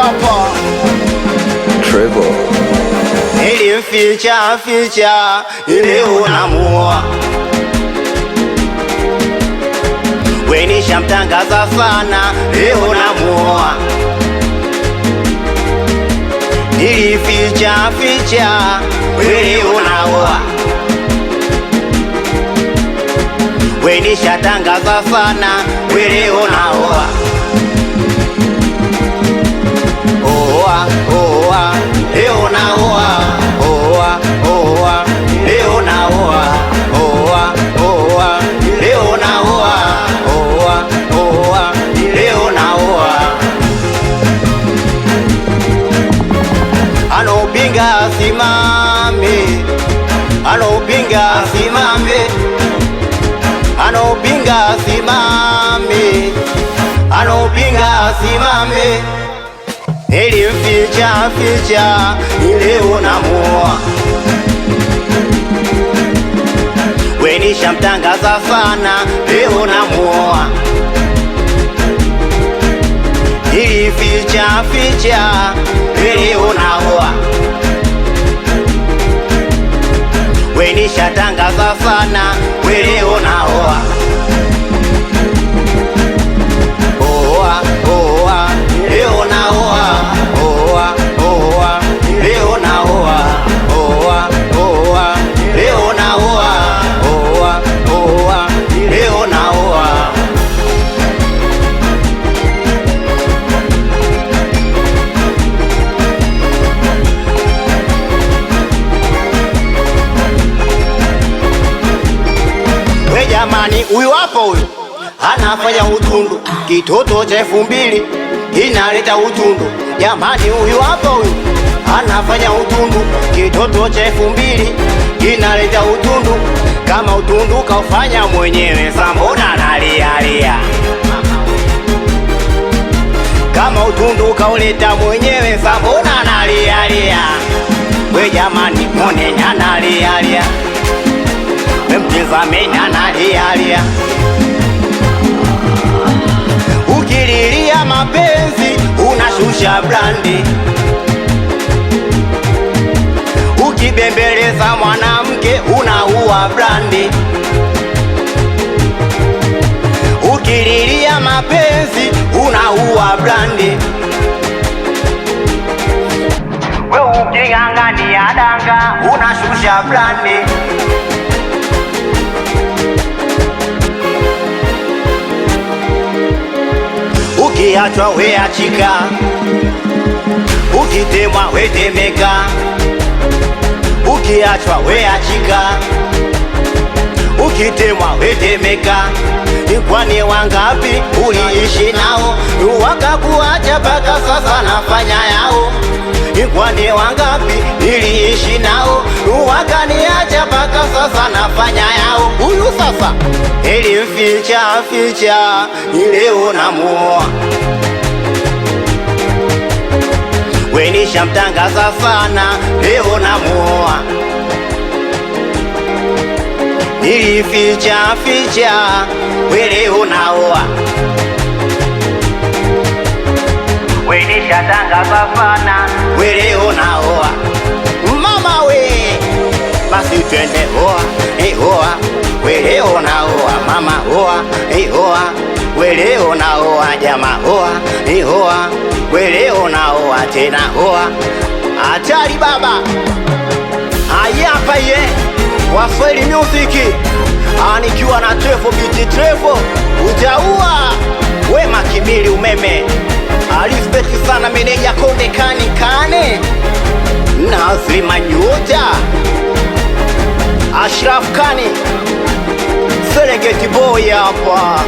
hapa Trevor. Nilimficha ile unamua, we nishamtangaza sana leo namua. Nilificha we unaoa, we nishatangaza sana we leo naoa. Oa oa leo naoa, oa oa leo naoa, oa oa leo naoa, oa oa leo naoa. Anopinga simame, anopinga simame, anopinga simame, anopinga simame. Nilimficha ile unamua, we nishamtangaza sana leo namuoa. Nilificha ile unaoa, we nishatangaza sana we leo naoa. Oa oa leo naoa, oa oa leo naoa, oa oa leo naoa, oa oa leo naoa. We jamani, huyu hapo huyu anafanya utundu, kitoto cha 2000 inaleta utundu. Jamani, huyu hapo huyu anafanya utundu, kitoto cha 2000 inaleta utundu. Kama utundu kaufanya mwenyewe, mbona analialia? Kama utundu kauleta mwenyewe, mbona analialia? We jamani, mwone analialia, we mtizameni analialia. Ukililia mapenzi unashusha brandi, ukibembeleza mwanamke unaua brandi. Ukililia mapenzi unaua brandi, we uking'ang'ania danga unashusha brandi. Ukiachwa we achika, ukitemwa we temeka. Ukiachwa we achika, ukitemwa we temeka. Ni kwani wangapi uliishi nao wakakuacha mpaka sasa nafanya yao? Ni kwani wangapi niliishi nao wakaniacha mpaka sasa nafanya yao? Huyu sasa nilimficha ile unamuoa, we nishamtangaza sana leo namuoa. Nilificha we leo naoa, we nishatangaza sana we leo naoa. Mama we, basi twende oa, oa we leo naoa. Mama oa, oa we leo naoa. Jama oa, oa we leo naoa. Tena oa, hatari baba. Ayapa ye Waswahili Music, nikiwa na Trevor BT Trevor utaua. We Makimili umeme, respect sana meneja Konde Kane Nazri Manyuta, Ashraf Kani, Serengeti boy hapa.